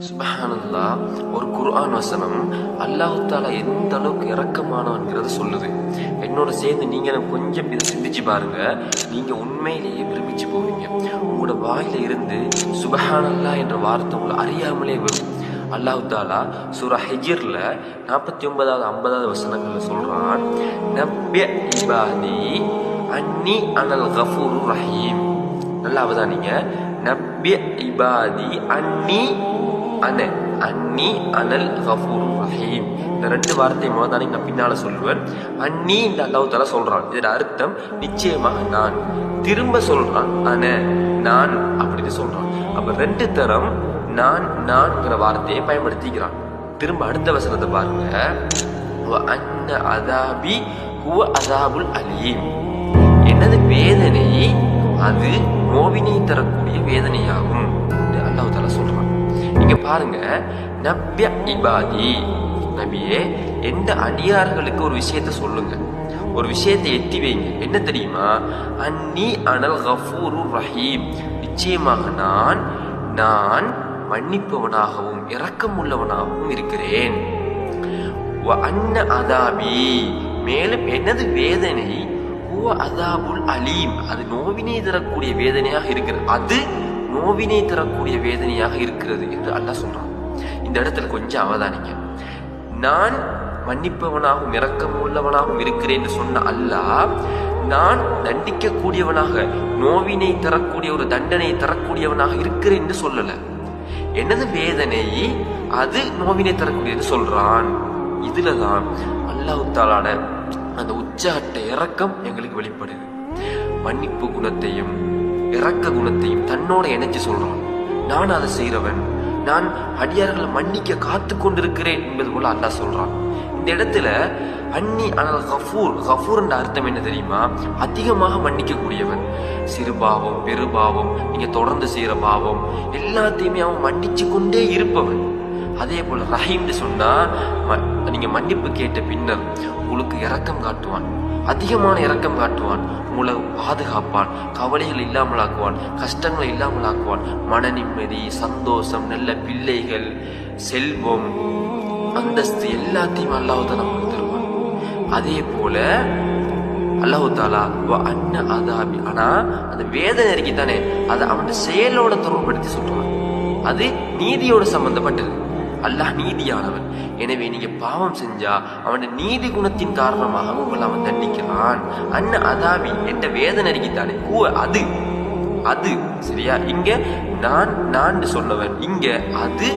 சுப்ஹானல்லாஹ். ஒரு குர்ஆன் வசனம் அல்லாஹ் தஆலா எந்த அளவுக்கு இரக்கமானவன்கிறத சொல்லுது. என்னோட சேர்ந்து நீங்க கொஞ்சம் இதை சிந்திச்சு பாருங்க. நீங்க உண்மையிலேயே பிரமிச்சு போவீங்க. உங்களோட வாயில இருந்து சுப்ஹானல்லாஹ் என்ற வார்த்தை உங்களை அறியாமலே வரும். அல்லாஹ் தஆலா சூரா ஹிஜ்ர்ல 49வது 50வது வசனங்கள்ல சொல்றான், நப்பி இபாதி அன்னி அனல் கஃபூருர் ரஹீம். நல்லா அவதானிங்க. நப்பி இபாதி அன்னி அனல் கஃபூருர் ரஹீம். இந்த ரெண்டு வார்த்தை மோதானே நான் பின்னால சொல்லுவேன். அன்னி இந்த அல்லாஹ் தஆலா சொல்றான். இதோட அர்த்தம் நிச்சயமாக நான். திரும்ப சொல்றான் நான் அப்படின்னு சொல்றான். அப்ப ரெண்டு தரம் நான்ங்கிற வார்த்தையை பயன்படுத்திக்கிறான். திரும்ப அடுத்த வசனத்தை பாருங்க. அன்ன அதாபி ஹுவ அதாபுல் அலீம். எனது வேதனை அது நோவினை தரக்கூடிய வேதனையாகும் என்று அல்லாஹ் தஆலா சொல்றான். இங்க பாருங்க, நப்ய இபாதி, நபியே எந்த அடியார்களுக்கு ஒரு விஷயத்தை சொல்லுங்க, ஒரு விஷயத்தை எத்தி வைங்க. என்ன தெரியுமா? அன்னி அனல் கஃபூருர் ரஹீம். நிச்சயமாக நான் மன்னிப்பவனாகவும் இரக்கம் உள்ளவனாகவும் இருக்கிறேன். அன்ன அதாபி, மேலும் எனது வேதனை அதாபுல் அலீம், அது நோவினை தரக்கூடிய வேதனையாக இருக்கிறது. அது நோவினை தரக்கூடிய வேதனையாக இருக்கிறது என்று அல்லாஹ் சொல்றான். இந்த இடத்துல கொஞ்சம் அவதானிங்க. நான் மன்னிப்பவனாகவும் இரக்கம் உள்ளவனாகவும் இருக்கிறேன் என்று சொன்ன அல்லாஹ், நான் தண்டிக்க கூடியவனாக, நோவினை தரக்கூடிய ஒரு தண்டனை தரக்கூடியவனாக இருக்கிறேன் என்று சொல்லல. எனது வேதனை அது நோவினை தரக்கூடியது சொல்றான். இதுலதான் அல்லாஹ் தஆலான அந்த உச்சகட்ட இரக்கம் எங்களுக்கு வெளிப்படுது. மன்னிப்பு குணத்தையும் இரக்க குணத்தையும் தன்னோட இணைச்சு சொல்றான். நான் அதை செய்யறவன், நான் அடியார்களை மன்னிக்க காத்து கொண்டிருக்கிறேன் என்பது போல அல்லாஹ் சொல்றான். இந்த இடத்துல அன்னி அனல் கஃபூர் என்ற அர்த்தம் என்ன தெரியுமா? அதிகமாக மன்னிக்க கூடியவன். சிறுபாவம் பெருபாவம், நீங்க தொடர்ந்து செய்யற பாவம் எல்லாத்தையுமே அவன் மன்னிச்சு கொண்டே இருப்பவன். அதே போல ரஹீம்னு சொன்னா, நீங்க மன்னிப்பு கேட்ட பின்னர் உங்களுக்கு இரக்கம் காட்டுவான், அதிகமான இரக்கம் காட்டுவான், உங்களை பாதுகாப்பான், கவலைகள் இல்லாமல் ஆக்குவான், கஷ்டங்களை இல்லாமல் ஆக்குவான், மன நிம்மதி, சந்தோஷம், நல்ல பிள்ளைகள், செல்வம், அந்தஸ்து எல்லாத்தையும் அல்லாஹ் தஆலா நமக்கு தருவான். அதே போல அல்லாஹ் தஆலா அன்ன அதாபி, ஆனா அந்த வேதனை இருக்குதானே, அதை அவன் செயலோட தொடர்புபடுத்தி சொல்றான். அது நீதியோட சம்பந்தப்பட்டது. அல்லாஹ் நீதியானவன். எனவே நீங்க பாவம் செஞ்சா அவனுடைய நீதி குணத்தின் காரணமாக உங்களை அவன் தண்டிக்கிறான். அன்ன அதாபி என்ற வேதனை அறிக்கைத்தானே அது சரியா? இங்க நான் சொன்னவன், இங்க அது